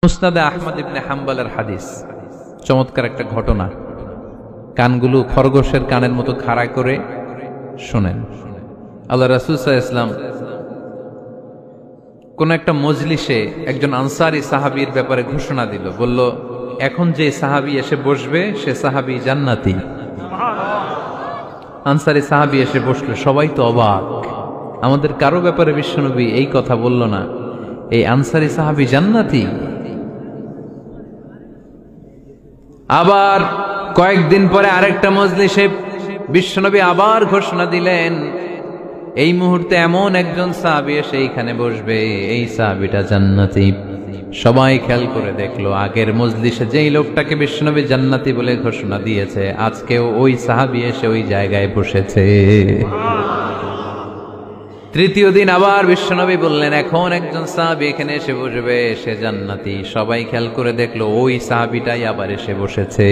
মুসনাদে আহমদ ইবনে হাম্বলের হাদিস, চমৎকার একটা ঘটনা। কানগুলো খরগোশের কানের মতো খাড়া করে শোনেন। আল্লাহ রাসূল সাল্লাল্লাহু আলাইহি ওয়াসাল্লাম কোন একটা মজলিসে একজন আনসারী সাহাবীর ব্যাপারে ঘোষণা দিল, বলল, এখন যে সাহাবী এসে বসবে সে সাহাবী জান্নাতি। আনসারী সাহাবী এসে বসলো, সবাই তো অবাক, আমাদের কারো ব্যাপারে বিশ্বনবী এই কথা বলল না, এই আনসারী সাহাবী জান্নাতি। আবার কয়েকদিন পরে আরেকটা মজলিসে বিশ্বনবী আবার ঘোষণা দিলেন, এই মুহূর্তে এমন একজন সাহাবী এসে এইখানে বসবে, এই সাহাবীটা জান্নাতি। সবাই খেয়াল করে দেখলো, আগের মজলিসে যেই লোকটাকে বিশ্বনবী জান্নাতি বলে ঘোষণা দিয়েছে, আজকেও ওই সাহাবী এসে ওই জায়গায় বসেছে। তৃতীয় দিন আবার বিশ্বনবী বললেন, এখন একজন সাহাবী এখানে এসে বসবে, সে জান্নাতি। সবাই খেয়াল করে দেখলো, ওই সাহাবীটাই আবার এসে বসেছে।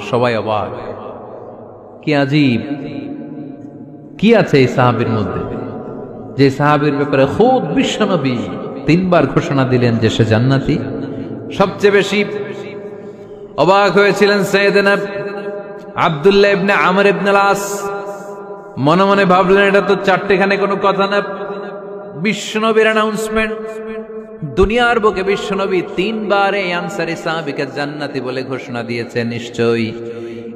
সবাই অবাক, কি আজীব, কি আছে এই সাহাবীর মধ্যে, যে সাহাবীর ব্যাপারে খুদ বিশ্বনবী তিনবার ঘোষণা দিলেন যে সে জান্নাতি। সবচেয়ে বেশি অবাক হয়েছিলেন সাইয়েদনা আব্দুল্লাহ ইবনে আমর ইবনে আল-আস। মনে মনে ভাবলেন, এটা তো চারটেখানে কোনো কথা না, বিশ্বনবীর অ্যানাউন্সমেন্ট। দুনিয়ার বুকে বিশ্বনবী তিনবার এই আনসারী সাহাবীকে জান্নাতি বলে ঘোষণা দিয়েছে, নিশ্চয়ই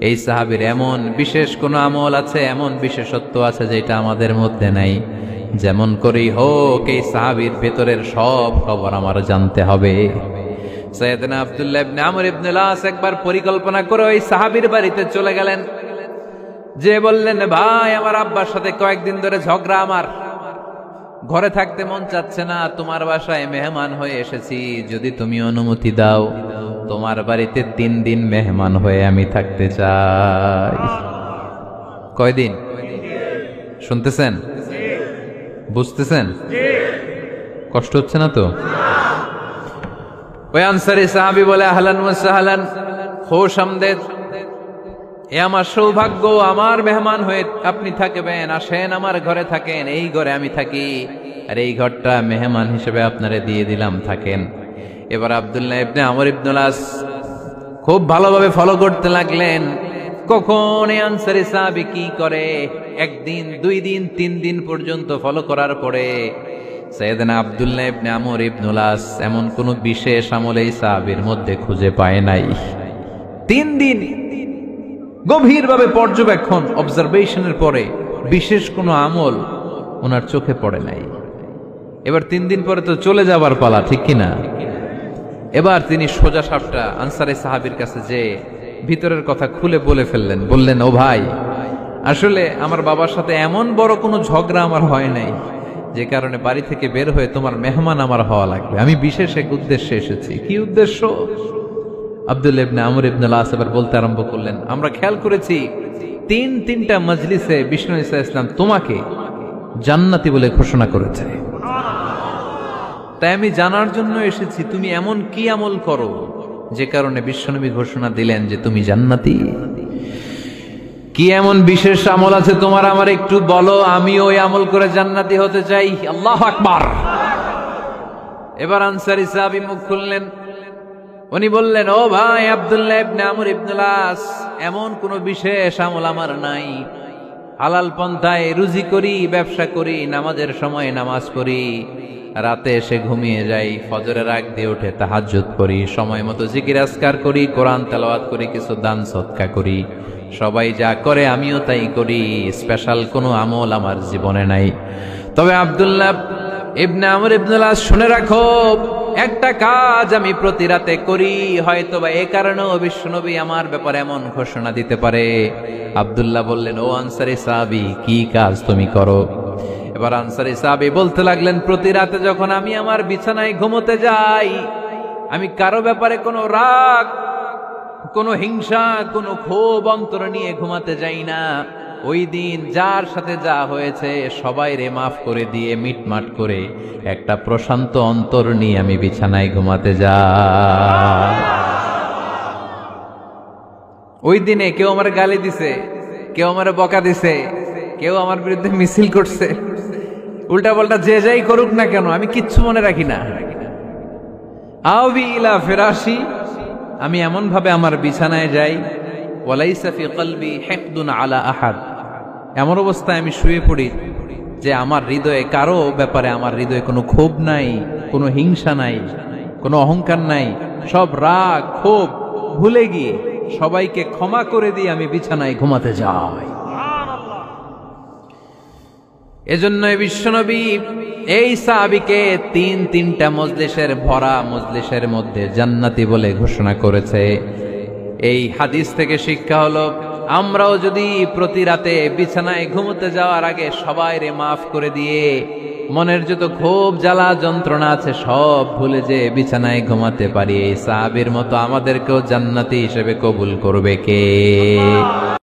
এই সাহাবীর এমন বিশেষ কোনো আমল আছে, এমন বিশেষত্ব আছে যেটা আমাদের মধ্যে নাই। যেমন করেই হোক এই সাহাবীর ভেতরের সব খবর আমার জানতে হবে। সাইয়েদনা আব্দুল্লাহ ইবনে আমর ইবনে আল-আস একবার পরিকল্পনা করে ওই সাহাবীর বাড়িতে চলে গেলেন, যে বললেন, ভাই, আমার আব্বার সাথে কয়েকদিন ধরে ঝগড়া, আমার ঘরে থাকতে মন চাচ্ছে না, তোমার বাসায় মেহমান হয়ে এসেছি, যদি তুমি অনুমতি দাও তোমার বাড়িতে 3 দিন মেহমান হয়ে আমি থাকতে চাই। কয়দিন? শুনতেছেন? বুঝতেছেন? কষ্ট হচ্ছে না তো? ওই আনসারী সাহাবী বলে, আহলান ওয়া সাহলান, খুশ আমদেদ, এ আমার সৌভাগ্য, আমার মেহমান হয়ে আপনি থাকবেন, আসেন আমার ঘরে থাকেন, এই ঘরে আমি থাকি, আর এই ঘরটা মেহমান হিসেবে আপনারে দিয়ে দিলাম, থাকেন। এবার আব্দুল্লাহ ইবনে আমর ইবনে আল-আস খুব ভালোভাবে ফলো করতে লাগলেন, কখন এই আনসারী সাহাবী কি করে। 1 দিন, 2 দিন, 3 দিন পর্যন্ত ফলো করার পরে সাইয়েদনা আব্দুল্লাহ ইবনে আমর ইবনে আল-আস এমন কোন বিশেষ আমল এই সাহাবীর মধ্যে খুঁজে পায় নাই। 3 দিন গভীরভাবে পর্যবেক্ষণ, অবজারভেশনের পরে বিশেষ কোনো আমল ওনার চোখে পড়ে নাই। এবার 3 দিন পরে তো চলে যাবার পালা, ঠিক কিনা? এবার তিনি সোজা সাপটা আনসারী সাহাবীর কাছে যে ভিতরের কথা খুলে বলে ফেললেন, বললেন, ও ভাই, আসলে আমার বাবার সাথে এমন বড় কোনো ঝগড়া আমার হয় নাই যে কারণে বাড়ি থেকে বের হয়ে তোমার মেহমান আমার হওয়া লাগবে, আমি বিশেষ এক উদ্দেশ্যে এসেছি। কি উদ্দেশ্য? আব্দুল্লাহ ইবনে আমর ইবনে আল-আস এবার বলতে আরম্ভ করলেন, আমরা খেয়াল করেছি 3টা মজলিসে বিষ্ণু ঈসা আলাইহিস সালাম তোমাকে জান্নাতি বলে ঘোষণা করেছে, তাই আমি জানার জন্য এসেছি তুমি এমন কি আমল করো যে কারণে বিশ্বনবী ঘোষণা দিলেন যে তুমি জান্নাতি। কি এমন বিশেষ আমল আছে তোমার, আমার একটু বলো, আমি ওই আমল করে জান্নাতি হতে চাই। আল্লাহু আকবার। এবার আনসারী সাহাবী মুখ খুললেন, উনি বললেন, ও ভাই আব্দুল্লাহ ইবনে আমর ইবনে আল-আস, এমন কোন বিশেষ আমল আমার নাই, হালাল পন্থায় রুজি করি, ব্যবসা করি, নামাজের সময় নামাজ পড়ি, রাতে এসে ঘুমিয়ে যাই, ফজরের আগ দিয়ে উঠে তাহাজ্জুদ করি, সময় মতো জিকির আজকার করি, কোরআন তেলাওয়াত করি, কিছু দান সদকা করি, সবাই যা করে আমিও তাই করি, স্পেশাল কোনো আমল আমার জীবনে নাই। তবে আব্দুল্লাহ ইবনে আমর ইবনে আল-আস, শুনে রাখো, একটা কাজ আমি প্রতি রাতে করি, হয়তো বা এই কারণেও বিশ্বনবী আমার ব্যাপারে এমন ঘোষণা দিতে পারে। আব্দুল্লাহ বললেন, ও আনসারী সাহাবী, কি কাজ তুমি করো? এবার আনসারী সাহাবী বলতে লাগলেন, প্রতি রাতে যখন আমি আমার বিছানায় ঘুমোতে যাই, আমি কারো ব্যাপারে কোনো রাগ, কোনো হিংসা, কোনো ক্ষোভ অন্তরে নিয়ে ঘুমাতে যাই না। ওই দিন যার সাথে যা হয়েছে সবাই রে মাফ করে দিয়ে মিটমাট করে একটা প্রশান্ত অন্তর নিয়ে আমি বিছানায় ঘুমাতে যাই। ওই দিনে কেউ আমার গালি দিছে, কেউ আমার বকা দিছে, কেউ আমার বিরুদ্ধে মিছিল করছে, উল্টা পাল্টা যে যাই করুক না কেন, আমি কিচ্ছু মনে রাখি না। আবি ইলা ফিরাশি, আমি এমন ভাবে আমার বিছানায় যাই, ওয়ালাইসা ফি কলবি হিকদুন আলা আহাদ, এমন অবস্থায় আমি শুয়ে পড়ি যে আমার হৃদয়ে কারো ব্যাপারে আমার হৃদয়ে কোনো ক্ষোভ নাই, কোনো হিংসা নাই, কোনো অহংকার নাই, সব রাগ ক্ষোভ ভুলে গিয়ে সবাইকে ক্ষমা করে দিয়ে আমি বিছানায় ঘুমাতে যাই। এজন্য বিশ্বনবী এই সাহাবীকে তিনটা মজলিসের ভরা মজলিসের মধ্যে জান্নাতি বলে ঘোষণা করেছে। এই হাদিস থেকে শিক্ষা হলো, আমরাও যদি প্রতি রাতে বিছানায় ঘুমোতে যাওয়ার আগে সবাইরে মাফ করে দিয়ে মনের যত ক্ষোভ জ্বালা যন্ত্রণা আছে সব ভুলে যে বিছানায় ঘুমাতে পারি, এই সাহাবীর মতো আমাদেরকেও জান্নাতি হিসেবে কবুল করবে কে?